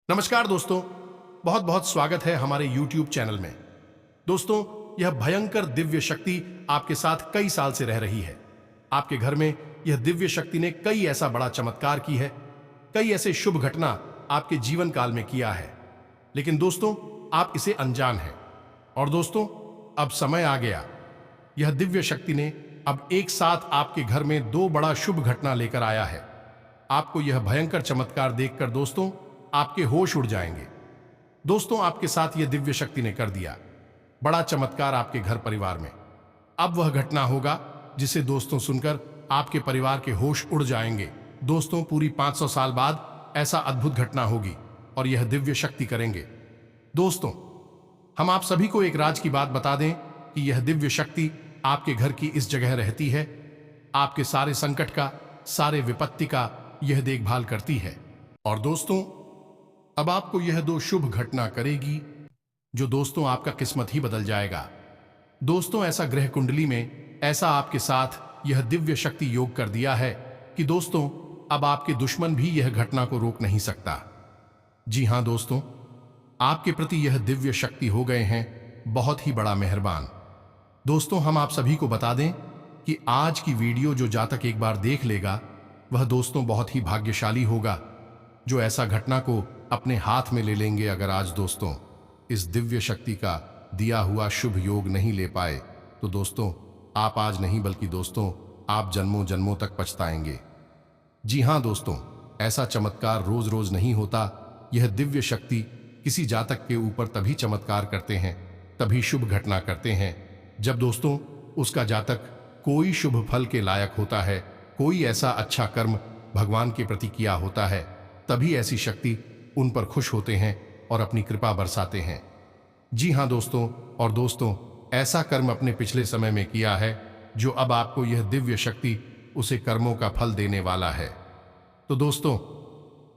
नमस्कार दोस्तों, बहुत बहुत स्वागत है हमारे YouTube चैनल में। दोस्तों, यह भयंकर दिव्य शक्ति आपके साथ कई साल से रह रही है। आपके घर में यह दिव्य शक्ति ने कई ऐसा बड़ा चमत्कार की है, कई ऐसे शुभ घटना आपके जीवन काल में किया है, लेकिन दोस्तों आप इसे अनजान हैं। और दोस्तों, अब समय आ गया। यह दिव्य शक्ति ने अब एक साथ आपके घर में दो बड़ा शुभ घटना लेकर आया है। आपको यह भयंकर चमत्कार देखकर दोस्तों आपके होश उड़ जाएंगे। दोस्तों, आपके साथ यह दिव्य शक्ति ने कर दिया बड़ा चमत्कार आपके घर परिवार में। अब वह घटना होगा जिसे दोस्तों सुनकर आपके परिवार के होश उड़ जाएंगे। दोस्तों, पूरी 500 साल बाद ऐसा अद्भुत घटना होगी और यह दिव्य शक्ति करेंगे। दोस्तों, हम आप सभी को एक राज की बात बता दें कि यह दिव्य शक्ति आपके घर की इस जगह रहती है। आपके सारे संकट का, सारे विपत्ति का यह देखभाल करती है। और दोस्तों, अब आपको यह दो शुभ घटना करेगी जो दोस्तों आपका किस्मत ही बदल जाएगा। दोस्तों, ऐसा ग्रह कुंडली में ऐसा आपके साथ यह दिव्य शक्ति योग कर दिया है कि दोस्तों अब आपके दुश्मन भी यह घटना को रोक नहीं सकता। जी हां दोस्तों, आपके प्रति यह दिव्य शक्ति हो गए हैं बहुत ही बड़ा मेहरबान। दोस्तों, हम आप सभी को बता दें कि आज की वीडियो जो जातक एक बार देख लेगा वह दोस्तों बहुत ही भाग्यशाली होगा जो ऐसा घटना को अपने हाथ में ले लेंगे। अगर आज दोस्तों इस दिव्य शक्ति का दिया हुआ शुभ योग नहीं ले पाए तो दोस्तों आप आज नहीं बल्कि दोस्तों आप जन्मों जन्मों तक पछताएंगे। जी हां दोस्तों, ऐसा चमत्कार रोज रोज नहीं होता। यह दिव्य शक्ति किसी जातक के ऊपर तभी चमत्कार करते हैं, तभी शुभ घटना करते हैं जब दोस्तों उसका जातक कोई शुभ फल के लायक होता है, कोई ऐसा अच्छा कर्म भगवान के प्रति किया होता है, तभी ऐसी शक्ति उन पर खुश होते हैं और अपनी कृपा बरसाते हैं। जी हां दोस्तों, और दोस्तों ऐसा कर्म अपने पिछले समय में किया है जो अब आपको यह दिव्य शक्ति उसे कर्मों का फल देने वाला है। तो दोस्तों,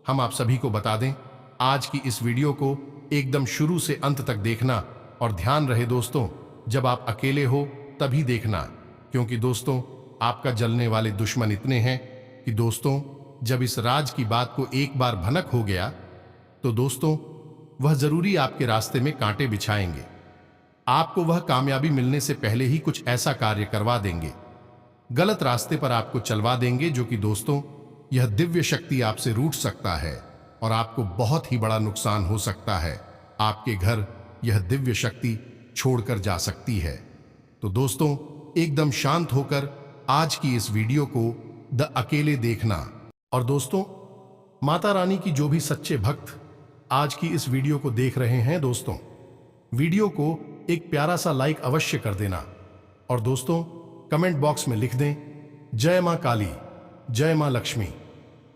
हम आप सभी को बता दें, आज की इस वीडियो को एकदम शुरू से अंत तक देखना और ध्यान रहे दोस्तों जब आप अकेले हो तभी देखना, क्योंकि दोस्तों आपका जलने वाले दुश्मन इतने हैं कि दोस्तों जब इस राज की बात को एक बार भनक हो गया तो दोस्तों वह जरूरी आपके रास्ते में कांटे बिछाएंगे। आपको वह कामयाबी मिलने से पहले ही कुछ ऐसा कार्य करवा देंगे, गलत रास्ते पर आपको चलवा देंगे जो कि दोस्तों यह दिव्य शक्ति आपसे रूठ सकता है और आपको बहुत ही बड़ा नुकसान हो सकता है। आपके घर यह दिव्य शक्ति छोड़कर जा सकती है। तो दोस्तों एकदम शांत होकर आज की इस वीडियो को द अकेले देखना। और दोस्तों, माता रानी की जो भी सच्चे भक्त आज की इस वीडियो को देख रहे हैं दोस्तों, वीडियो को एक प्यारा सा लाइक अवश्य कर देना और दोस्तों कमेंट बॉक्स में लिख दें जय मां काली, जय मां लक्ष्मी।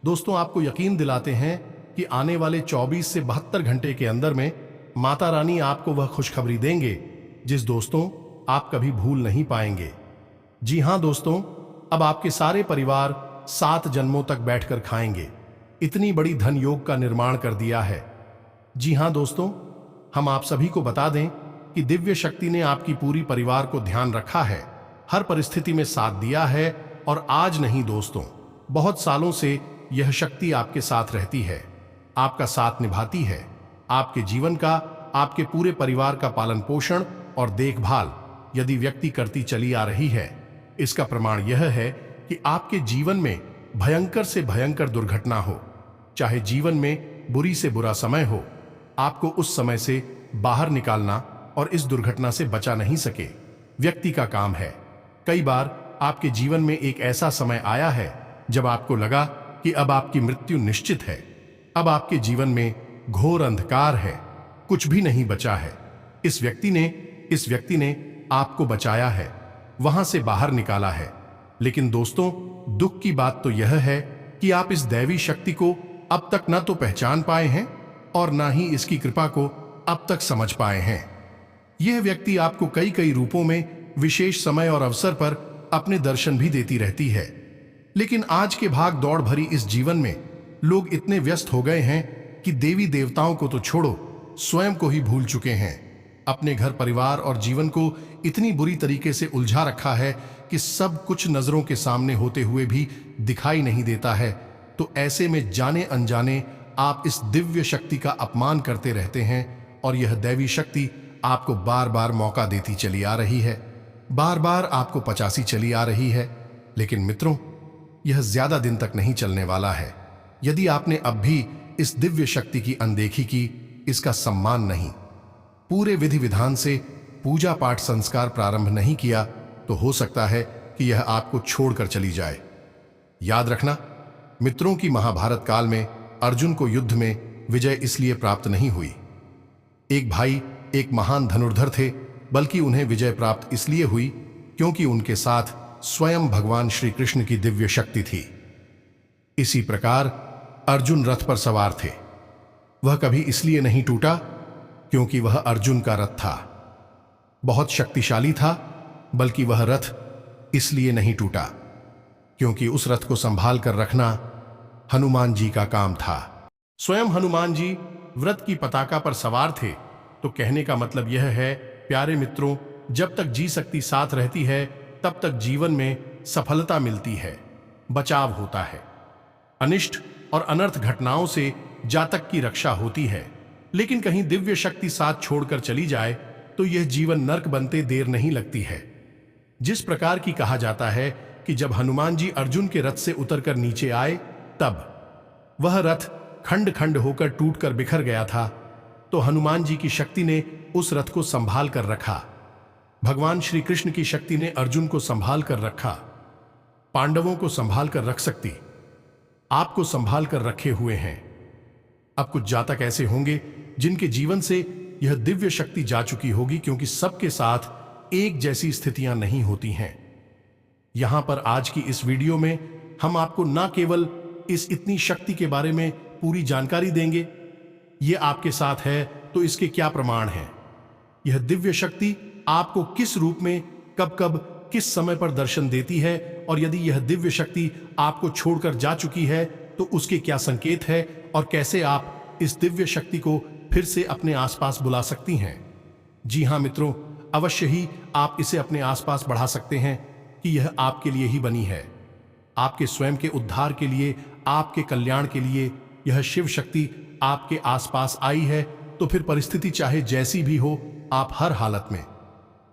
दोस्तों, आपको यकीन दिलाते हैं कि आने वाले 24 से 72 घंटे के अंदर में माता रानी आपको वह खुशखबरी देंगे जिस दोस्तों आप कभी भूल नहीं पाएंगे। जी हां दोस्तों, अब आपके सारे परिवार 7 जन्मों तक बैठकर खाएंगे। इतनी बड़ी धन योग का निर्माण कर दिया है। जी हां दोस्तों, हम आप सभी को बता दें कि दिव्य शक्ति ने आपकी पूरी परिवार को ध्यान रखा है, हर परिस्थिति में साथ दिया है और आज नहीं दोस्तों बहुत सालों से यह शक्ति आपके साथ रहती है, आपका साथ निभाती है। आपके जीवन का, आपके पूरे परिवार का पालन पोषण और देखभाल यदि व्यक्ति करती चली आ रही है, इसका प्रमाण यह है कि आपके जीवन में भयंकर से भयंकर दुर्घटना हो, चाहे जीवन में बुरी से बुरा समय हो, आपको उस समय से बाहर निकालना और इस दुर्घटना से बचा नहीं सके व्यक्ति का काम है। कई बार आपके जीवन में एक ऐसा समय आया है जब आपको लगा कि अब आपकी मृत्यु निश्चित है, अब आपके जीवन में घोर अंधकार है, कुछ भी नहीं बचा है। इस व्यक्ति ने आपको बचाया है, वहां से बाहर निकाला है। लेकिन दोस्तों दुख की बात तो यह है कि आप इस दैवी शक्ति को अब तक न तो पहचान पाए हैं और ना ही इसकी कृपा को अब तक समझ पाए हैं। यह व्यक्ति आपको कई कई रूपों में विशेष समय और अवसर पर अपने दर्शन भी देती रहती है, लेकिन आज के भाग दौड़ भरी इस जीवन में लोग इतने व्यस्त हो गए हैं कि देवी देवताओं को तो छोड़ो स्वयं को ही भूल चुके हैं। अपने घर परिवार और जीवन को इतनी बुरी तरीके से उलझा रखा है कि सब कुछ नजरों के सामने होते हुए भी दिखाई नहीं देता है। तो ऐसे में जाने अनजाने आप इस दिव्य शक्ति का अपमान करते रहते हैं और यह दैवी शक्ति आपको बार बार मौका देती चली आ रही है, बार बार आपको पचासी चली आ रही है। लेकिन मित्रों, यह ज्यादा दिन तक नहीं चलने वाला है। यदि आपने अब भी इस दिव्य शक्ति की अनदेखी की, इसका सम्मान नहीं, पूरे विधि विधान से पूजा पाठ संस्कार प्रारंभ नहीं किया, तो हो सकता है कि यह आपको छोड़कर चली जाए। याद रखना, मित्रों की महाभारत काल में अर्जुन को युद्ध में विजय इसलिए प्राप्त नहीं हुई। एक भाई एक महान धनुर्धर थे, बल्कि उन्हें विजय प्राप्त इसलिए हुई क्योंकि उनके साथ स्वयं भगवान श्री कृष्ण की दिव्य शक्ति थी। इसी प्रकार अर्जुन रथ पर सवार थे। वह कभी इसलिए नहीं टूटा क्योंकि वह अर्जुन का रथ था, बहुत शक्तिशाली था, बल्कि वह रथ इसलिए नहीं टूटा क्योंकि उस रथ को संभाल कर रखना हनुमान जी का काम था। स्वयं हनुमान जी व्रत की पताका पर सवार थे। तो कहने का मतलब यह है, प्यारे मित्रों, जब तक जी शक्ति साथ रहती है तब तक जीवन में सफलता मिलती है, बचाव होता है, अनिष्ट और अनर्थ घटनाओं से जातक की रक्षा होती है। लेकिन कहीं दिव्य शक्ति साथ छोड़कर चली जाए तो यह जीवन नर्क बनते देर नहीं लगती है। जिस प्रकार की कहा जाता है कि जब हनुमान जी अर्जुन के रथ से उतरकर नीचे आए, तब वह रथ खंड खंड होकर टूटकर बिखर गया था। तो हनुमान जी की शक्ति ने उस रथ को संभाल कर रखा। भगवान श्री कृष्ण की शक्ति ने अर्जुन को संभाल कर रखा। पांडवों को संभाल कर रख सकती, आपको संभाल कर रखे हुए हैं। अब कुछ जातक ऐसे होंगे जिनके जीवन से यह दिव्य शक्ति जा चुकी होगी, क्योंकि सबके साथ एक जैसी स्थितियां नहीं होती हैं। यहां पर आज की इस वीडियो में हम आपको न केवल इस इतनी शक्ति के बारे में पूरी जानकारी देंगे, यह आपके साथ है तो इसके क्या प्रमाण हैं, यह दिव्य शक्ति आपको किस रूप में कब कब किस समय पर दर्शन देती है, और यदि यह दिव्य शक्ति आपको छोड़कर जा चुकी है तो उसके क्या संकेत है, और कैसे आप इस दिव्य शक्ति को फिर से अपने आसपास बुला सकती हैं। जी हां मित्रों, अवश्य ही आप इसे अपने आसपास बढ़ा सकते हैं कि यह आपके लिए ही बनी है, आपके स्वयं के उद्धार के लिए, आपके कल्याण के लिए यह शिव शक्ति आपके आसपास आई है। तो फिर परिस्थिति चाहे जैसी भी हो, आप हर हालत में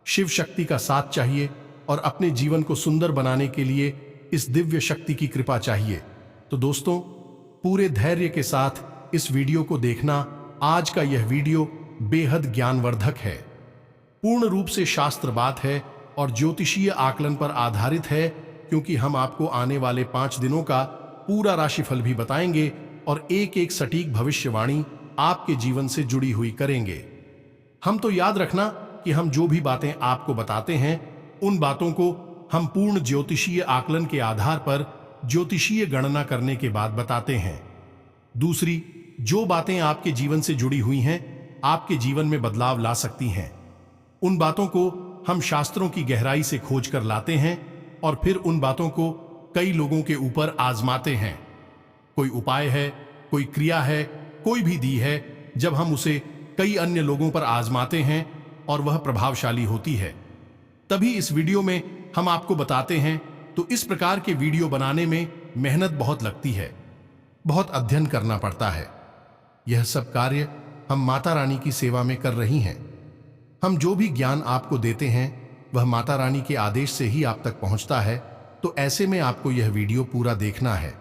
शिव शक्ति का साथ चाहिए और अपने जीवन को सुंदर बनाने के लिए इस दिव्य शक्ति की कृपा चाहिए। तो दोस्तों, पूरे धैर्य के साथ इस वीडियो को देखना। आज का यह वीडियो बेहद ज्ञानवर्धक है, पूर्ण रूप से शास्त्र बात है और ज्योतिषीय आकलन पर आधारित है, क्योंकि हम आपको आने वाले 5 दिनों का पूरा राशिफल भी बताएंगे और एक एक सटीक भविष्यवाणी आपके जीवन से जुड़ी हुई करेंगे। हम तो याद रखना कि हम जो भी बातें आपको बताते हैं, उन बातों को हम पूर्ण ज्योतिषीय आकलन के आधार पर ज्योतिषीय गणना करने के बाद बताते हैं। दूसरी, जो बातें आपके जीवन से जुड़ी हुई हैं, आपके जीवन में बदलाव ला सकती हैं, उन बातों को हम शास्त्रों की गहराई से खोज कर लाते हैं और फिर उन बातों को कई लोगों के ऊपर आजमाते हैं। कोई उपाय है, कोई क्रिया है, कोई भी दी है, जब हम उसे कई अन्य लोगों पर आजमाते हैं और वह प्रभावशाली होती है, तभी इस वीडियो में हम आपको बताते हैं। तो इस प्रकार के वीडियो बनाने में मेहनत बहुत लगती है, बहुत अध्ययन करना पड़ता है। यह सब कार्य हम माता रानी की सेवा में कर रही हैं। हम जो भी ज्ञान आपको देते हैं वह माता रानी के आदेश से ही आप तक पहुंचता है। तो ऐसे में आपको यह वीडियो पूरा देखना है।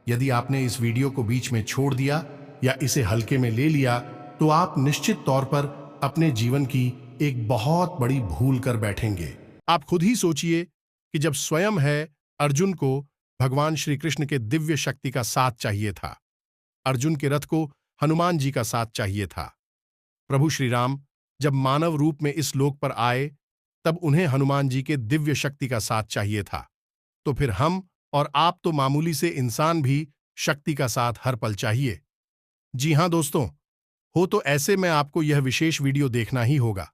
यदि आपने इस वीडियो को बीच में छोड़ दिया या इसे हल्के में ले लिया, तो आप निश्चित तौर पर अपने जीवन की एक बहुत बड़ी भूल कर बैठेंगे। आप खुद ही सोचिए कि जब स्वयं है अर्जुन को भगवान श्री कृष्ण के दिव्य शक्ति का साथ चाहिए था, अर्जुन के रथ को हनुमान जी का साथ चाहिए था। प्रभु श्री राम जब मानव रूप में इस लोक पर आए, तब उन्हें हनुमान जी के दिव्य शक्ति का साथ चाहिए था। तो फिर हम और आप तो मामूली से इंसान भी शक्ति का साथ हर पल चाहिए। जी हां दोस्तों, हो तो ऐसे में आपको यह विशेष वीडियो देखना ही होगा,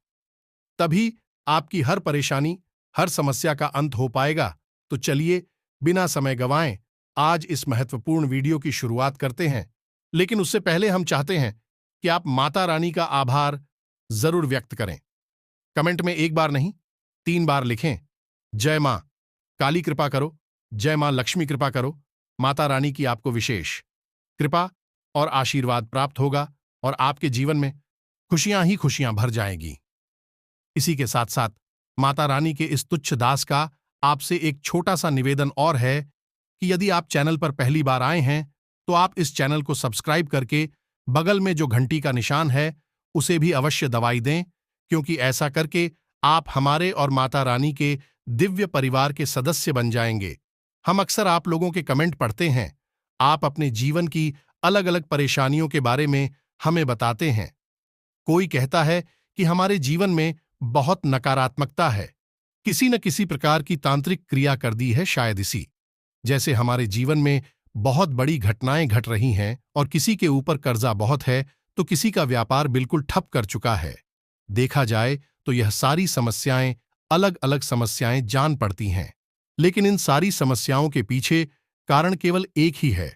तभी आपकी हर परेशानी, हर समस्या का अंत हो पाएगा। तो चलिए बिना समय गंवाएं आज इस महत्वपूर्ण वीडियो की शुरुआत करते हैं। लेकिन उससे पहले हम चाहते हैं कि आप माता रानी का आभार जरूर व्यक्त करें। कमेंट में 1 बार नहीं 3 बार लिखें, जय मां काली कृपा करो, जय मां लक्ष्मी कृपा करो, माता रानी की आपको विशेष कृपा और आशीर्वाद प्राप्त होगा और आपके जीवन में खुशियां ही खुशियां भर जाएंगी। इसी के साथ साथ माता रानी के इस तुच्छ दास का आपसे एक छोटा सा निवेदन और है कि यदि आप चैनल पर पहली बार आए हैं तो आप इस चैनल को सब्सक्राइब करके बगल में जो घंटी का निशान है उसे भी अवश्य दबाई दें, क्योंकि ऐसा करके आप हमारे और माता रानी के दिव्य परिवार के सदस्य बन जाएंगे। हम अक्सर आप लोगों के कमेंट पढ़ते हैं, आप अपने जीवन की अलग अलग परेशानियों के बारे में हमें बताते हैं। कोई कहता है कि हमारे जीवन में बहुत नकारात्मकता है, किसी न किसी प्रकार की तांत्रिक क्रिया कर दी है शायद इसी, जैसे हमारे जीवन में बहुत बड़ी घटनाएं घट रही हैं और किसी के ऊपर कर्जा बहुत है तो किसी का व्यापार बिल्कुल ठप कर चुका है। देखा जाए तो यह सारी समस्याएं अलग अलग समस्याएं जान पड़ती हैं, लेकिन इन सारी समस्याओं के पीछे कारण केवल एक ही है,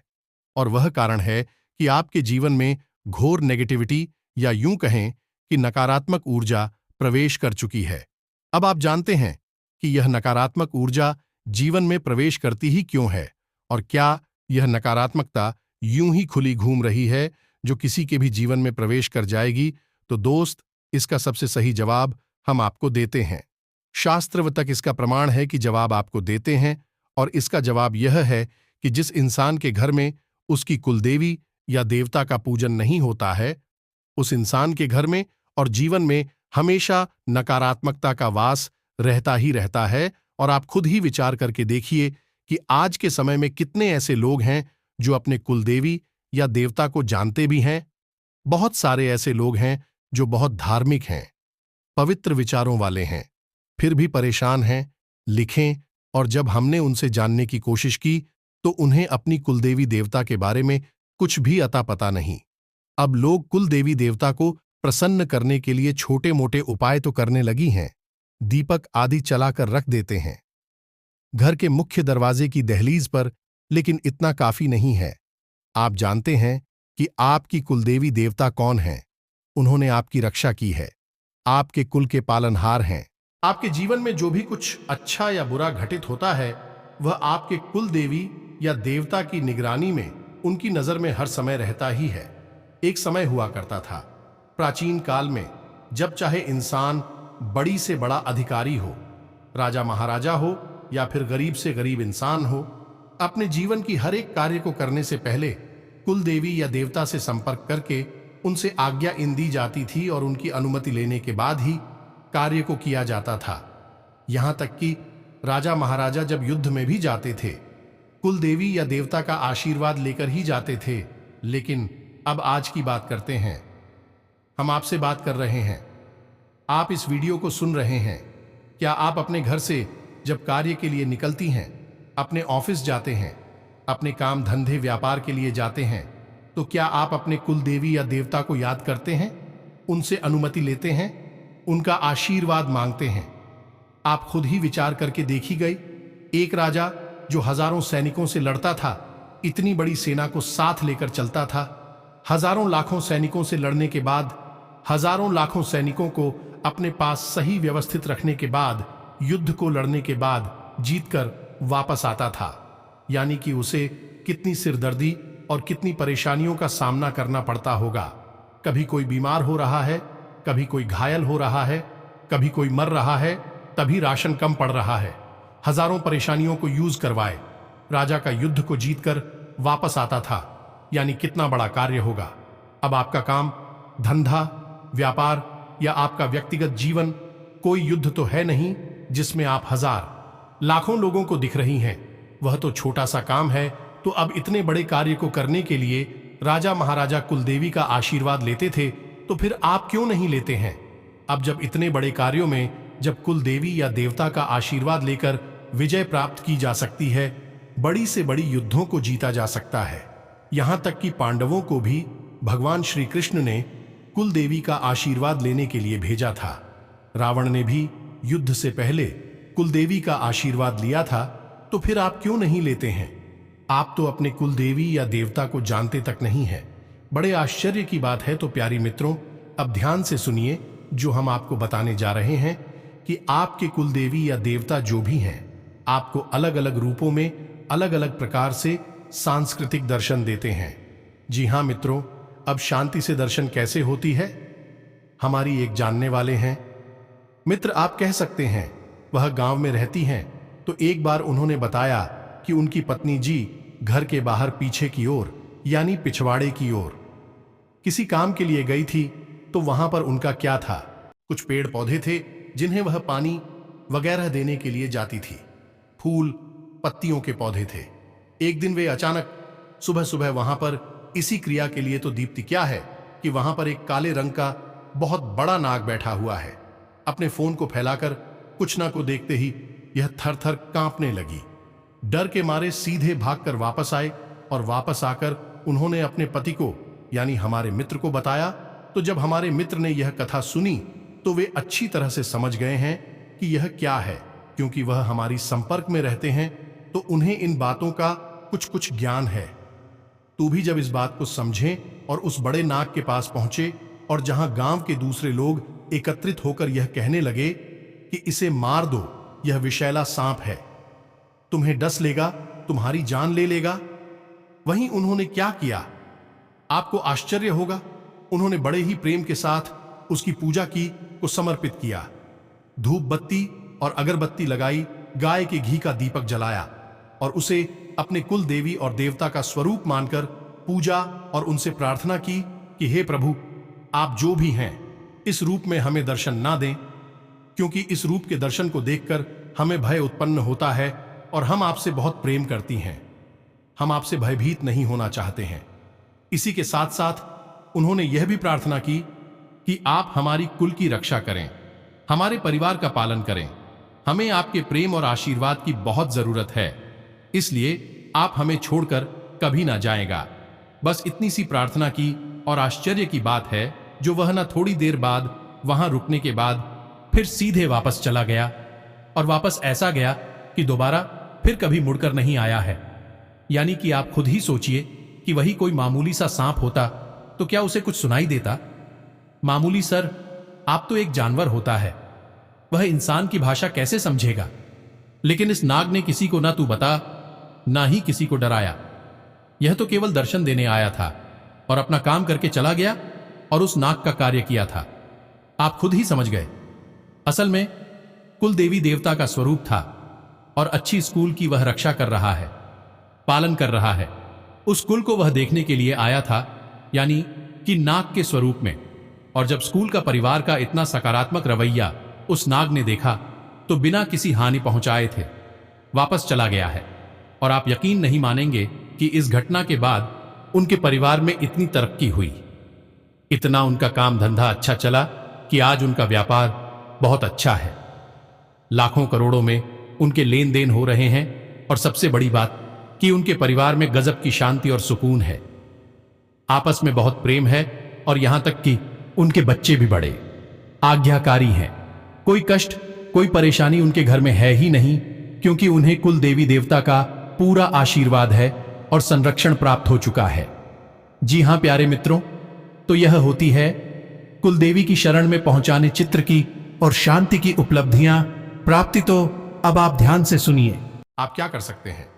और वह कारण है कि आपके जीवन में घोर नेगेटिविटी या यूं कहें कि नकारात्मक ऊर्जा प्रवेश कर चुकी है। अब आप जानते हैं कि यह नकारात्मक ऊर्जा जीवन में प्रवेश करती ही क्यों है, और क्या यह नकारात्मकता यूं ही खुली घूम रही है जो किसी के भी जीवन में प्रवेश कर जाएगी? तो दोस्त, इसका सबसे सही जवाब हम आपको देते हैं। शास्त्र तक इसका प्रमाण है कि जवाब आपको देते हैं, और इसका जवाब यह है कि जिस इंसान के घर में उसकी कुलदेवी या देवता का पूजन नहीं होता है, उस इंसान के घर में और जीवन में हमेशा नकारात्मकता का वास रहता ही रहता है। और आप खुद ही विचार करके देखिए कि आज के समय में कितने ऐसे लोग हैं जो अपने कुलदेवी या देवता को जानते भी हैं। बहुत सारे ऐसे लोग हैं जो बहुत धार्मिक हैं, पवित्र विचारों वाले हैं, फिर भी परेशान हैं, लिखें, और जब हमने उनसे जानने की कोशिश की तो उन्हें अपनी कुलदेवी देवता के बारे में कुछ भी अता पता नहीं। अब लोग कुलदेवी देवता को प्रसन्न करने के लिए छोटे मोटे उपाय तो करने लगी हैं, दीपक आदि चलाकर रख देते हैं घर के मुख्य दरवाजे की दहलीज पर, लेकिन इतना काफी नहीं है। आप जानते हैं कि आपकी कुलदेवी देवता कौन है? उन्होंने आपकी रक्षा की है, आपके कुल के पालनहार हैं। आपके जीवन में जो भी कुछ अच्छा या बुरा घटित होता है वह आपके कुल देवी या देवता की निगरानी में, उनकी नजर में हर समय रहता ही है। एक समय हुआ करता था प्राचीन काल में, जब चाहे इंसान बड़ी से बड़ा अधिकारी हो, राजा महाराजा हो या फिर गरीब से गरीब इंसान हो, अपने जीवन की हर एक कार्य को करने से पहले कुल देवी या देवता से संपर्क करके उनसे आज्ञा दी जाती थी और उनकी अनुमति लेने के बाद ही कार्य को किया जाता था। यहां तक कि राजा महाराजा जब युद्ध में भी जाते थे कुल देवी या देवता का आशीर्वाद लेकर ही जाते थे। लेकिन अब आज की बात करते हैं, हम आपसे बात कर रहे हैं, आप इस वीडियो को सुन रहे हैं। क्या आप अपने घर से जब कार्य के लिए निकलती हैं, अपने ऑफिस जाते हैं, अपने काम धंधे व्यापार के लिए जाते हैं, तो क्या आप अपने कुल देवी या देवता को याद करते हैं, उनसे अनुमति लेते हैं, उनका आशीर्वाद मांगते हैं? आप खुद ही विचार करके देखी गई, एक राजा जो हजारों सैनिकों से लड़ता था, इतनी बड़ी सेना को साथ लेकर चलता था, हजारों लाखों सैनिकों से लड़ने के बाद, हजारों लाखों सैनिकों को अपने पास सही व्यवस्थित रखने के बाद, युद्ध को लड़ने के बाद जीतकर वापस आता था। यानी कि उसे कितनी सिरदर्दी और कितनी परेशानियों का सामना करना पड़ता होगा। कभी कोई बीमार हो रहा है, कभी कोई घायल हो रहा है, कभी कोई मर रहा है, तभी राशन कम पड़ रहा है। हजारों परेशानियों को यूज करवाए राजा का युद्ध को जीतकर वापस आता था। यानी कितना बड़ा कार्य होगा। अब आपका काम धंधा व्यापार या आपका व्यक्तिगत जीवन, कोई युद्ध तो है नहीं जिसमें आप हजार लाखों लोगों को दिख रही हैं। वह तो छोटा सा काम है। तो अब इतने बड़े कार्य को करने के लिए राजा महाराजा कुलदेवी का आशीर्वाद लेते थे, तो फिर आप क्यों नहीं लेते हैं? अब जब इतने बड़े कार्यों में जब कुलदेवी या देवता का आशीर्वाद लेकर विजय प्राप्त की जा सकती है, बड़ी से बड़ी युद्धों को जीता जा सकता है। यहां तक कि पांडवों को भी भगवान श्री कृष्ण ने कुलदेवी का आशीर्वाद लेने के लिए भेजा था। रावण ने भी युद्ध से पहले कुलदेवी का आशीर्वाद लिया था। तो फिर आप क्यों नहीं लेते हैं? आप तो अपने कुलदेवी या देवता को जानते तक नहीं है। बड़े आश्चर्य की बात है। तो प्यारी मित्रों, अब ध्यान से सुनिए जो हम आपको बताने जा रहे हैं कि आपके कुलदेवी या देवता जो भी हैं, आपको अलग अलग रूपों में अलग अलग प्रकार से सांस्कृतिक दर्शन देते हैं। जी हाँ मित्रों, अब शांति से दर्शन कैसे होती है, हमारी एक जानने वाले हैं। मित्र, आप कह सकते हैं वह गांव में रहती हैं, तो एक बार उन्होंने बताया कि उनकी पत्नी जी घर के बाहर पीछे की ओर यानी पिछवाड़े की ओर किसी काम के लिए गई थी। तो वहां पर उनका क्या था, कुछ पेड़ पौधे थे जिन्हें वह पानी वगैरह देने के लिए जाती थी। फूल पत्तियों के पौधे थे। एक दिन वे अचानक सुबह सुबह वहां पर इसी क्रिया के लिए तो दीप्ति क्या है कि वहां पर एक काले रंग का बहुत बड़ा नाग बैठा हुआ है। अपने फोन को फैलाकर कुछ ना को देखते ही यह थर थर कांपने लगी। डर के मारे सीधे भागकर वापस आए और वापस आकर उन्होंने अपने पति को यानी हमारे मित्र को बताया। तो जब हमारे मित्र ने यह कथा सुनी तो वे अच्छी तरह से समझ गए हैं कि यह क्या है, क्योंकि वह हमारी संपर्क में रहते हैं तो उन्हें इन बातों का कुछ कुछ ज्ञान है। तू भी जब इस बात को समझें और उस बड़े नाग के पास पहुंचे और जहां गांव के दूसरे लोग एकत्रित होकर यह कहने लगे कि इसे मार दो, यह विषैला सांप है, तुम्हें डस लेगा, तुम्हारी जान ले लेगा। वहीं उन्होंने क्या किया, आपको आश्चर्य होगा। उन्होंने बड़े ही प्रेम के साथ उसकी पूजा की, को समर्पित किया। धूप बत्ती और अगरबत्ती लगाई, गाय के घी का दीपक जलाया और उसे अपने कुल देवी और देवता का स्वरूप मानकर पूजा और उनसे प्रार्थना की कि हे प्रभु, आप जो भी हैं इस रूप में हमें दर्शन ना दें, क्योंकि इस रूप के दर्शन को देखकर हमें भय उत्पन्न होता है और हम आपसे बहुत प्रेम करती हैं। हम आपसे भयभीत नहीं होना चाहते हैं। इसी के साथ साथ उन्होंने यह भी प्रार्थना की कि आप हमारी कुल की रक्षा करें, हमारे परिवार का पालन करें। हमें आपके प्रेम और आशीर्वाद की बहुत जरूरत है, इसलिए आप हमें छोड़कर कभी ना जाएगा। बस इतनी सी प्रार्थना की और आश्चर्य की बात है जो वह ना थोड़ी देर बाद वहां रुकने के बाद फिर सीधे वापस चला गया और वापस ऐसा गया कि दोबारा फिर कभी मुड़कर नहीं आया है। यानी कि आप खुद ही सोचिए कि वही कोई मामूली सा सांप होता तो क्या उसे कुछ सुनाई देता? मामूली सर, आप तो एक जानवर होता है, वह इंसान की भाषा कैसे समझेगा? लेकिन इस नाग ने किसी को ना तू बता ना ही किसी को डराया। यह तो केवल दर्शन देने आया था और अपना काम करके चला गया और उस नाग का कार्य किया था। आप खुद ही समझ गए। असल में कुल देवी देवता का स्वरूप था और अच्छी स्कूल की वह रक्षा कर रहा है, पालन कर रहा है। उस कुल को वह देखने के लिए आया था, यानी कि नाग के स्वरूप में। और जब स्कूल का परिवार का इतना सकारात्मक रवैया उस नाग ने देखा तो बिना किसी हानि पहुंचाए थे वापस चला गया है। और आप यकीन नहीं मानेंगे कि इस घटना के बाद उनके परिवार में इतनी तरक्की हुई, इतना उनका काम धंधा अच्छा चला कि आज उनका व्यापार बहुत अच्छा है। लाखों करोड़ों में उनके लेन देन हो रहे हैं और सबसे बड़ी बात कि उनके परिवार में गजब की शांति और सुकून है। आपस में बहुत प्रेम है और यहां तक कि उनके बच्चे भी बड़े आज्ञाकारी हैं। कोई कष्ट, कोई परेशानी उनके घर में है ही नहीं, क्योंकि उन्हें कुल देवी देवता का पूरा आशीर्वाद है और संरक्षण प्राप्त हो चुका है। जी हां प्यारे मित्रों, तो यह होती है कुल देवी की शरण में पहुंचाने चित्र की और शांति की उपलब्धियां प्राप्ति। तो अब आप ध्यान से सुनिए। आप क्या कर सकते हैं?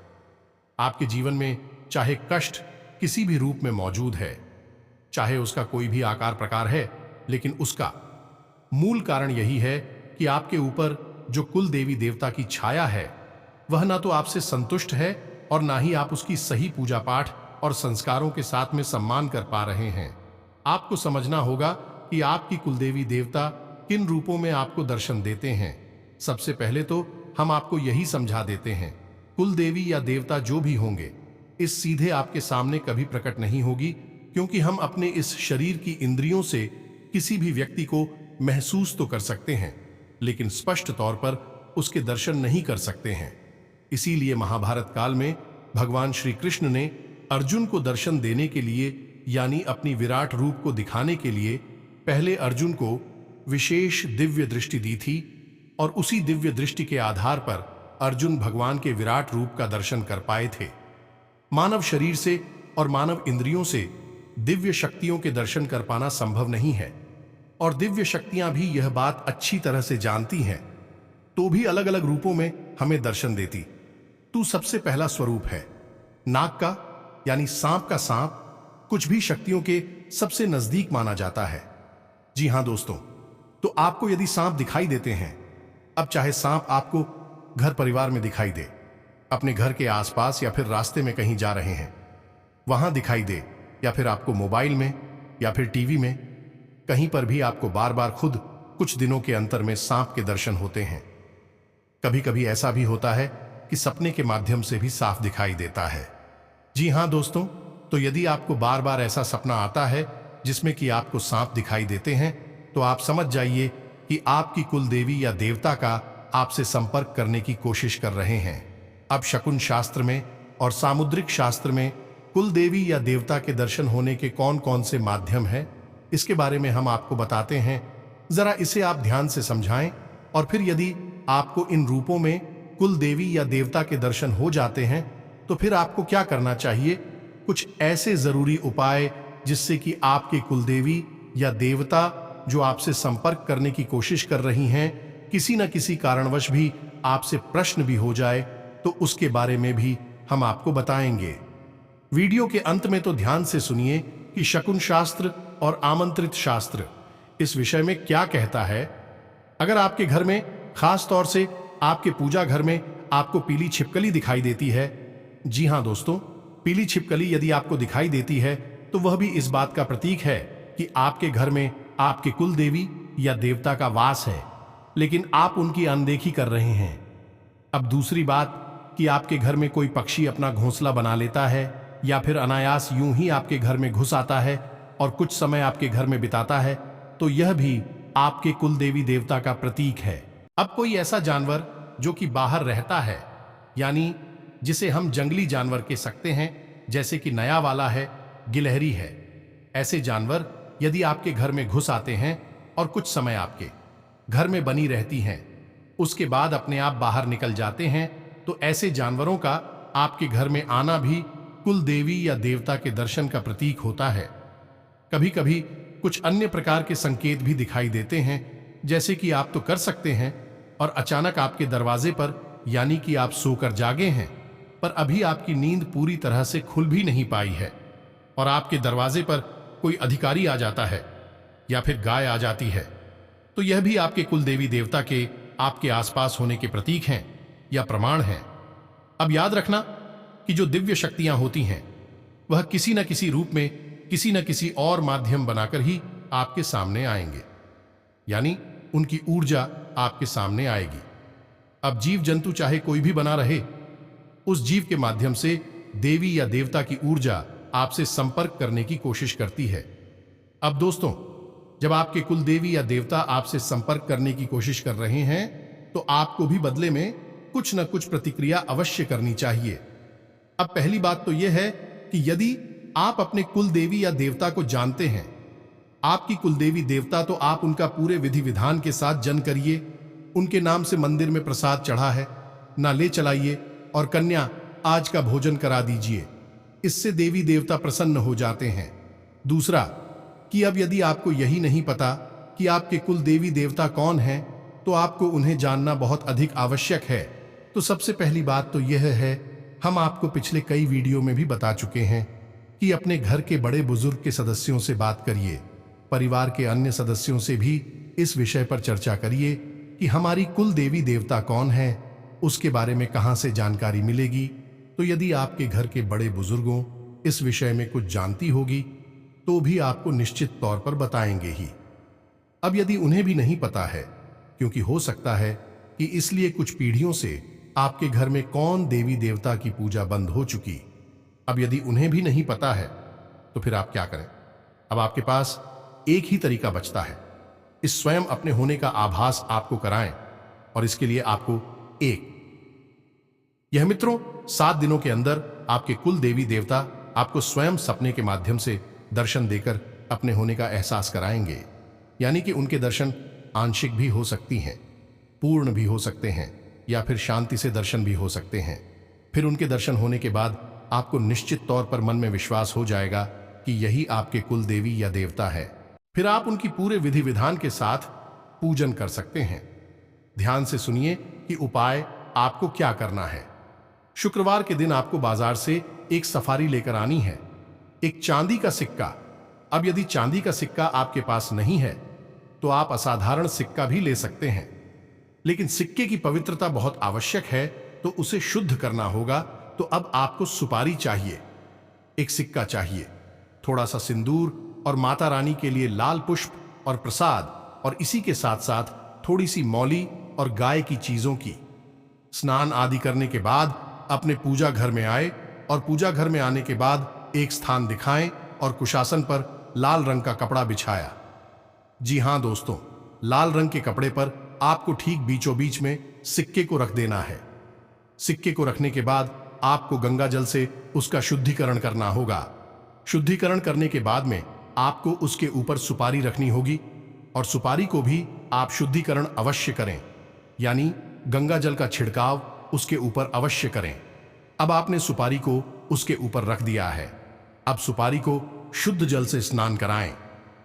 आपके जीवन में चाहे कष्ट किसी भी रूप में मौजूद है, चाहे उसका कोई भी आकार प्रकार है, लेकिन उसका मूल कारण यही है कि आपके ऊपर जो कुल देवी देवता की छाया है वह ना तो आपसे संतुष्ट है और ना ही आप उसकी सही पूजा पाठ और संस्कारों के साथ में सम्मान कर पा रहे हैं। आपको समझना होगा कि आपकी कुलदेवी देवता किन रूपों में आपको दर्शन देते हैं। सबसे पहले तो हम आपको यही समझा देते हैं, कुल देवी या देवता जो भी होंगे इस सीधे आपके सामने कभी प्रकट नहीं होगी, क्योंकि हम अपने इस शरीर की इंद्रियों से किसी भी व्यक्ति को महसूस तो कर सकते हैं, लेकिन स्पष्ट तौर पर उसके दर्शन नहीं कर सकते हैं। इसीलिए महाभारत काल में भगवान श्री कृष्ण ने अर्जुन को दर्शन देने के लिए यानी अपनी विराट रूप को दिखाने के लिए पहले अर्जुन को विशेष दिव्य दृष्टि दी थी और उसी दिव्य दृष्टि के आधार पर अर्जुन भगवान के विराट रूप का दर्शन कर पाए थे। मानव शरीर से और मानव इंद्रियों से दिव्य शक्तियों के दर्शन कर पाना संभव नहीं है और दिव्य शक्तियां भी यह बात अच्छी तरह से जानती हैं, तो भी अलग अलग रूपों में हमें दर्शन देती। तू सबसे पहला स्वरूप है नाग का, यानी सांप का सांप, कुछ भी शक्तियों के सबसे नजदीक माना जाता है। जी हां दोस्तों, तो आपको यदि सांप दिखाई देते हैं, अब चाहे सांप आपको घर परिवार में दिखाई दे, अपने घर के आसपास या फिर रास्ते में कहीं जा रहे हैं वहां दिखाई दे, या फिर आपको मोबाइल में या फिर टीवी में, कहीं पर भी आपको बार बार खुद कुछ दिनों के अंतर में सांप के दर्शन होते हैं। कभी कभी ऐसा भी होता है कि सपने के माध्यम से भी साफ दिखाई देता है। जी हां दोस्तों, तो यदि आपको बार बार ऐसा सपना आता है जिसमें कि आपको सांप दिखाई देते हैं, तो आप समझ जाइए कि आपकी कुल देवी या देवता का आपसे संपर्क करने की कोशिश कर रहे हैं। अब शकुन शास्त्र में और सामुद्रिक शास्त्र में कुल देवी या देवता के दर्शन होने के कौन कौन से माध्यम हैं, इसके बारे में हम आपको बताते हैं। जरा इसे आप ध्यान से समझाएं, और फिर यदि आपको इन रूपों में कुल देवी या देवता के दर्शन हो जाते हैं तो फिर आपको क्या करना चाहिए। कुछ ऐसे जरूरी उपाय जिससे कि आपके कुल देवी या देवता जो आपसे संपर्क करने की कोशिश कर रही हैं, किसी न किसी कारणवश भी आपसे प्रश्न भी हो जाए, तो उसके बारे में भी हम आपको बताएंगे। वीडियो के अंत में तो ध्यान से सुनिए कि शकुन शास्त्र और आमंत्रित शास्त्र इस विषय में क्या कहता है। अगर आपके घर में, खास तौर से आपके पूजा घर में, आपको पीली छिपकली दिखाई देती है, जी हां दोस्तों, पीली छिपकली यदि आपको दिखाई देती है तो वह भी इस बात का प्रतीक है कि आपके घर में आपके कुल देवी या देवता का वास है, लेकिन आप उनकी अनदेखी कर रहे हैं। अब दूसरी बात कि आपके घर में कोई पक्षी अपना घोंसला बना लेता है या फिर अनायास यूं ही आपके घर में घुस आता है और कुछ समय आपके घर में बिताता है, तो यह भी आपके कुल देवी देवता का प्रतीक है। अब कोई ऐसा जानवर जो कि बाहर रहता है, यानी जिसे हम जंगली जानवर कह सकते हैं, जैसे कि नया वाला है, गिलहरी है, ऐसे जानवर यदि आपके घर में घुस आते हैं और कुछ समय आपके घर में बनी रहती हैं, उसके बाद अपने आप बाहर निकल जाते हैं, तो ऐसे जानवरों का आपके घर में आना भी कुल देवी या देवता के दर्शन का प्रतीक होता है। कभी कभी कुछ अन्य प्रकार के संकेत भी दिखाई देते हैं, जैसे कि आप तो कर सकते हैं और अचानक आपके दरवाजे पर, यानी कि आप सोकर जागे हैं पर अभी आपकी नींद पूरी तरह से खुल भी नहीं पाई है, और आपके दरवाजे पर कोई अधिकारी आ जाता है या फिर गाय आ जाती है, तो यह भी आपके कुल देवी देवता के आपके आसपास होने के प्रतीक हैं या प्रमाण हैं। अब याद रखना कि जो दिव्य शक्तियां होती हैं वह किसी न किसी रूप में, किसी न किसी और माध्यम बनाकर ही आपके सामने आएंगे, यानी उनकी ऊर्जा आपके सामने आएगी। अब जीव जंतु चाहे कोई भी बना रहे, उस जीव के माध्यम से देवी या देवता की ऊर्जा आपसे संपर्क करने की कोशिश करती है। अब दोस्तों, जब आपके कुल देवी या देवता आपसे संपर्क करने की कोशिश कर रहे हैं, तो आपको भी बदले में कुछ न कुछ प्रतिक्रिया अवश्य करनी चाहिए। अब पहली बात तो यह है कि यदि आप अपने कुल देवी या देवता को जानते हैं, आपकी कुल देवी देवता, तो आप उनका पूरे विधि विधान के साथ जन करिए। उनके नाम से मंदिर में प्रसाद चढ़ा है ना ले चलाइए, और कन्या आज का भोजन करा दीजिए। इससे देवी देवता प्रसन्न हो जाते हैं। दूसरा कि अब यदि आपको यही नहीं पता कि आपके कुल देवी देवता कौन हैं, तो आपको उन्हें जानना बहुत अधिक आवश्यक है। तो सबसे पहली बात तो यह है, हम आपको पिछले कई वीडियो में भी बता चुके हैं कि अपने घर के बड़े बुजुर्ग के सदस्यों से बात करिए, परिवार के अन्य सदस्यों से भी इस विषय पर चर्चा करिए कि हमारी कुल देवी देवता कौन है, उसके बारे में कहां से जानकारी मिलेगी। तो यदि आपके घर के बड़े बुजुर्गों इस विषय में कुछ जानती होगी तो भी आपको निश्चित तौर पर बताएंगे ही। अब यदि उन्हें भी नहीं पता है, क्योंकि हो सकता है कि इसलिए कुछ पीढ़ियों से आपके घर में कौन देवी देवता की पूजा बंद हो चुकी, अब यदि उन्हें भी नहीं पता है तो फिर आप क्या करें। अब आपके पास एक ही तरीका बचता है, इस स्वयं अपने होने का आभास आपको कराएं, और इसके लिए आपको यह मित्रों 7 दिनों के अंदर आपके कुल देवी देवता आपको स्वयं सपने के माध्यम से दर्शन देकर अपने होने का एहसास कराएंगे। यानी कि उनके दर्शन आंशिक भी हो सकती हैं, पूर्ण भी हो सकते हैं, या फिर शांति से दर्शन भी हो सकते हैं। फिर उनके दर्शन होने के बाद आपको निश्चित तौर पर मन में विश्वास हो जाएगा कि यही आपके कुल देवी या देवता है। फिर आप उनकी पूरे विधि विधान के साथ पूजन कर सकते हैं। ध्यान से सुनिए कि उपाय आपको क्या करना है। शुक्रवार के दिन आपको बाजार से एक सफारी लेकर आनी है। एक चांदी का सिक्का। अब यदि चांदी का सिक्का आपके पास नहीं है तो आप असाधारण सिक्का भी ले सकते हैं, लेकिन सिक्के की पवित्रता बहुत आवश्यक है तो उसे शुद्ध करना होगा। तो अब आपको सुपारी चाहिए, एक सिक्का चाहिए, थोड़ा सा सिंदूर और माता रानी के लिए लाल पुष्प और प्रसाद, और इसी के साथ साथ थोड़ी सी मौली और गाय की चीजों की। स्नान आदि करने के बाद अपने पूजा घर में आए और पूजा घर में आने के बाद एक स्थान दिखाएं और कुशासन पर लाल रंग का कपड़ा बिछाया। जी हां दोस्तों, लाल रंग के कपड़े पर आपको ठीक बीचों बीच में सिक्के को रख देना है। सिक्के को रखने के बाद आपको गंगा जल से उसका शुद्धिकरण करना होगा। शुद्धिकरण करने के बाद में आपको उसके ऊपर सुपारी रखनी होगी, और सुपारी को भी आप शुद्धिकरण अवश्य करें, यानी गंगा जल का छिड़काव उसके ऊपर अवश्य करें। अब आपने सुपारी को उसके ऊपर रख दिया है। अब सुपारी को शुद्ध जल से स्नान कराएं।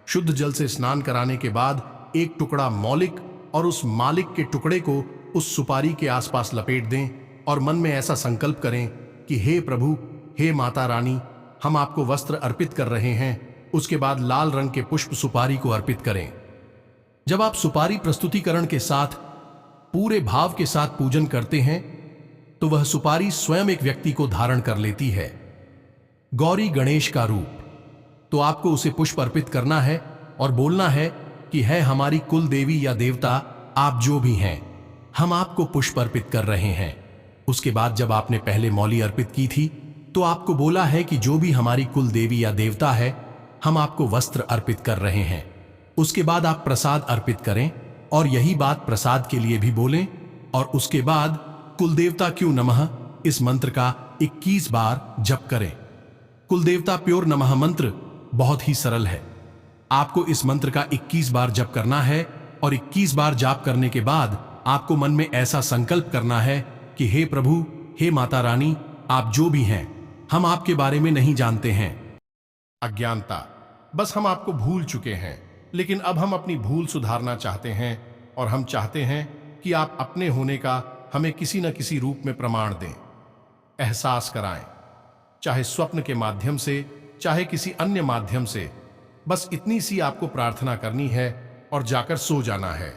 शुद्ध जल से स्नान कराने के बाद एक टुकड़ा मौलिक और उस मालिक के टुकड़े को उस सुपारी के आसपास लपेट दें और मन में ऐसा संकल्प करें कि हे प्रभु, हे माता रानी, हम आपको वस्त्र अर्पित कर रहे हैं। उसके बाद लाल रंग के पुष्प सुपारी को अर्पित करें। जब आप सुपारी प्रस्तुतिकरण के साथ पूरे भाव के साथ पूजन करते हैं तो वह सुपारी स्वयं एक व्यक्ति को धारण कर लेती है, गौरी गणेश का रूप। तो आपको उसे पुष्प अर्पित करना है और बोलना है कि है हमारी कुल देवी या देवता, आप जो भी हैं, हम आपको पुष्प अर्पित कर रहे हैं। उसके बाद जब आपने पहले मौली अर्पित की थी तो आपको बोला है कि जो भी हमारी कुल देवी या देवता है, हम आपको वस्त्र अर्पित कर रहे हैं। उसके बाद आप प्रसाद अर्पित करें और यही बात प्रसाद के लिए भी बोलें, और उसके बाद कुलदेवता क्यों नमः इस मंत्र का 21 बार जप करें। कुलदेवता प्योर नमः मंत्र बहुत ही सरल है। आपको इस मंत्र का 21 बार जप करना है, और 21 बार जाप करने के बाद आपको मन में ऐसा संकल्प करना है कि हे प्रभु, हे माता रानी, आप जो भी हैं, हम आपके बारे में नहीं जानते हैं। अज्ञानता, बस हम आपको भूल चुके हैं, लेकिन अब हम अपनी भूल सुधारना चाहते हैं, और हम चाहते हैं कि आप अपने होने का हमें किसी न किसी रूप में प्रमाण दें, एहसास कराएं, चाहे स्वप्न के माध्यम से, चाहे किसी अन्य माध्यम से। बस इतनी सी आपको प्रार्थना करनी है और जाकर सो जाना है।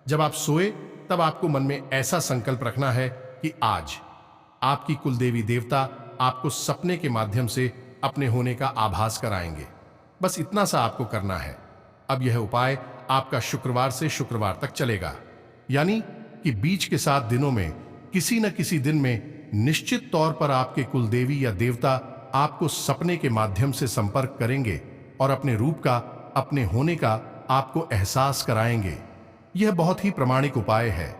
जब आप सोए तब आपको मन में ऐसा संकल्प रखना है कि आज आपकी कुलदेवी देवता आपको सपने के माध्यम से अपने होने का आभास कराएंगे। बस इतना सा आपको करना है। अब यह उपाय आपका शुक्रवार से शुक्रवार तक चलेगा, यानी कि बीच के 7 दिनों में किसी न किसी दिन में निश्चित तौर पर आपके कुलदेवी या देवता आपको सपने के माध्यम से संपर्क करेंगे और अपने रूप का, अपने होने का आपको एहसास कराएंगे। यह बहुत ही प्रामाणिक उपाय है।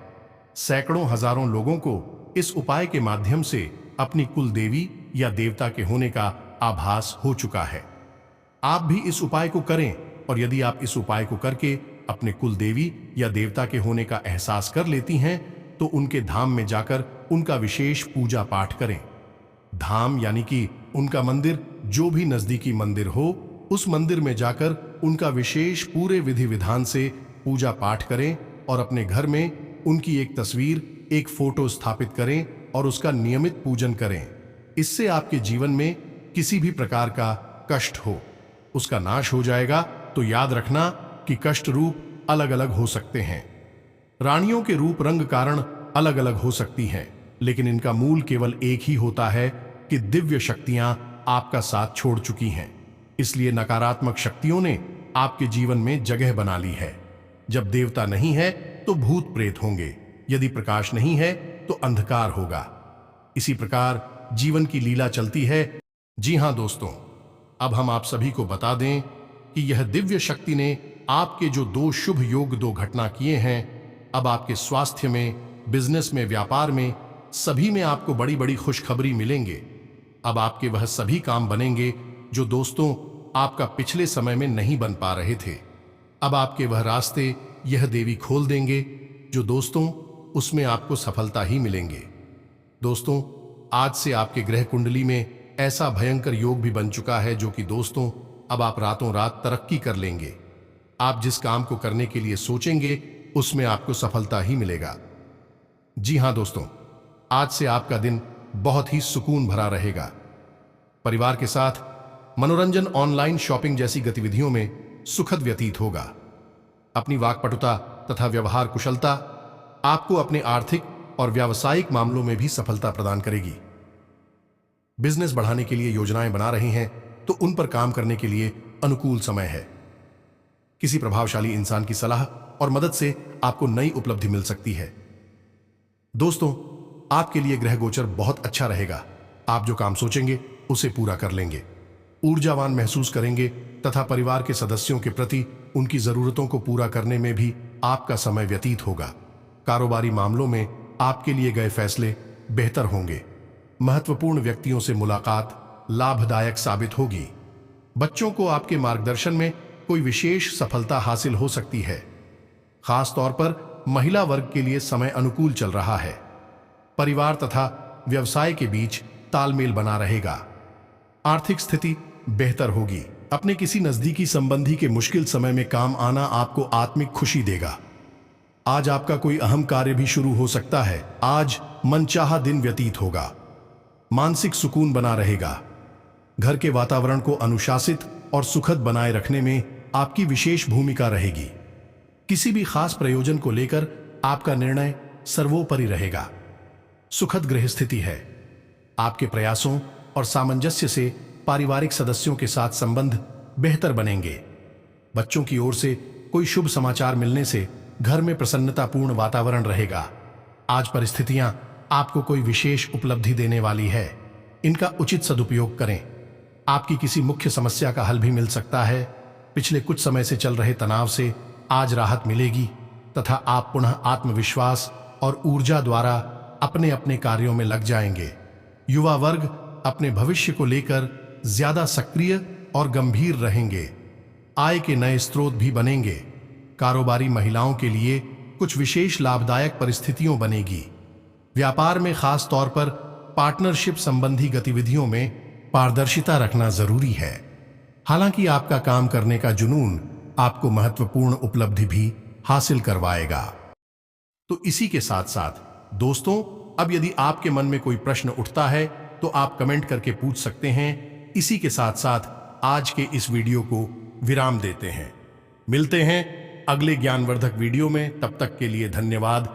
सैकड़ों हजारों लोगों को इस उपाय के माध्यम से अपनी कुलदेवी या देवता के होने का आभास हो चुका है। आप भी इस उपाय को करें, और यदि आप इस उपाय को करके अपने कुलदेवी या देवता के होने का एहसास कर लेती हैं तो उनके धाम में जाकर उनका विशेष पूजा पाठ करें। धाम यानी कि उनका मंदिर, जो भी नजदीकी मंदिर हो, उस मंदिर में जाकर उनका विशेष पूरे विधि विधान से पूजा पाठ करें, और अपने घर में उनकी एक तस्वीर, एक फोटो स्थापित करें और उसका नियमित पूजन करें। इससे आपके जीवन में किसी भी प्रकार का कष्ट हो, उसका नाश हो जाएगा। तो याद रखना कि कष्ट रूप अलग अलग हो सकते हैं। रानियों के रूप रंग कारण अलग अलग हो सकती हैं, लेकिन इनका मूल केवल एक ही होता है कि दिव्य शक्तियां आपका साथ छोड़ चुकी हैं। इसलिए नकारात्मक शक्तियों ने आपके जीवन में जगह बना ली है। जब देवता नहीं है तो भूत प्रेत होंगे, यदि प्रकाश नहीं है तो अंधकार होगा। इसी प्रकार जीवन की लीला चलती है। जी हां दोस्तों, अब हम आप सभी को बता दें कि यह दिव्य शक्ति ने आपके जो 2 शुभ योग 2 घटना किए हैं, अब आपके स्वास्थ्य में, बिजनेस में, व्यापार में, सभी में आपको बड़ी बड़ी खुशखबरी मिलेंगे। अब आपके वह सभी काम बनेंगे जो दोस्तों आपका पिछले समय में नहीं बन पा रहे थे। अब आपके वह रास्ते यह देवी खोल देंगे जो दोस्तों उसमें आपको सफलता ही मिलेंगे। दोस्तों, आज से आपके ग्रह कुंडली में ऐसा भयंकर योग भी बन चुका है जो कि दोस्तों अब आप रातों रात तरक्की कर लेंगे। आप जिस काम को करने के लिए सोचेंगे उसमें आपको सफलता ही मिलेगा। जी हां दोस्तों, आज से आपका दिन बहुत ही सुकून भरा रहेगा। परिवार के साथ मनोरंजन, ऑनलाइन शॉपिंग जैसी गतिविधियों में सुखद व्यतीत होगा। अपनी वाक्पटुता तथा व्यवहार कुशलता आपको अपने आर्थिक और व्यावसायिक मामलों में भी सफलता प्रदान करेगी। बिजनेस बढ़ाने के लिए योजनाएं बना रहे हैं तो उन पर काम करने के लिए अनुकूल समय है। किसी प्रभावशाली इंसान की सलाह और मदद से आपको नई उपलब्धि मिल सकती है। दोस्तों, आपके लिए ग्रह गोचर बहुत अच्छा रहेगा। आप जो काम सोचेंगे उसे पूरा कर लेंगे, ऊर्जावान महसूस करेंगे तथा परिवार के सदस्यों के प्रति उनकी जरूरतों को पूरा करने में भी आपका समय व्यतीत होगा। कारोबारी मामलों में आपके लिए गए फैसले बेहतर होंगे। महत्वपूर्ण व्यक्तियों से मुलाकात लाभदायक साबित होगी। बच्चों को आपके मार्गदर्शन में कोई विशेष सफलता हासिल हो सकती है। खास तौर पर महिला वर्ग के लिए समय अनुकूल चल रहा है। परिवार तथा व्यवसाय के बीच तालमेल बना रहेगा। आर्थिक स्थिति बेहतर होगी। अपने किसी नजदीकी संबंधी के मुश्किल समय में काम आना आपको आत्मिक खुशी देगा। आज आपका कोई अहम कार्य भी शुरू हो सकता है। आज मनचाहा दिन व्यतीत होगा। मानसिक सुकून बना रहेगा। घर के वातावरण को अनुशासित और सुखद बनाए रखने में आपकी विशेष भूमिका रहेगी। किसी भी खास प्रयोजन को लेकर आपका निर्णय सर्वोपरि रहेगा। सुखद गृह स्थिति है। आपके प्रयासों और सामंजस्य से पारिवारिक सदस्यों के साथ संबंध बेहतर बनेंगे। बच्चों की ओर से कोई शुभ समाचार मिलने से घर में प्रसन्नतापूर्ण वातावरण रहेगा। आज परिस्थितियां आपको कोई विशेष उपलब्धि देने वाली है। इनका उचित सदुपयोग करें। आपकी किसी मुख्य समस्या का हल भी मिल सकता है। पिछले कुछ समय से चल रहे तनाव से आज राहत मिलेगी तथा आप पुनः आत्मविश्वास और ऊर्जा द्वारा अपने अपने कार्यों में लग जाएंगे। युवा वर्ग अपने भविष्य को लेकर ज्यादा सक्रिय और गंभीर रहेंगे। आय के नए स्रोत भी बनेंगे। कारोबारी महिलाओं के लिए कुछ विशेष लाभदायक परिस्थितियों बनेगी। व्यापार में खास तौर पर पार्टनरशिप संबंधी गतिविधियों में पारदर्शिता रखना जरूरी है। हालांकि आपका काम करने का जुनून आपको महत्वपूर्ण उपलब्धि भी हासिल करवाएगा। तो इसी के साथ साथ दोस्तों, अब यदि आपके मन में कोई प्रश्न उठता है तो आप कमेंट करके पूछ सकते हैं। इसी के साथ साथ आज के इस वीडियो को विराम देते हैं। मिलते हैं अगले ज्ञानवर्धक वीडियो में। तब तक के लिए धन्यवाद।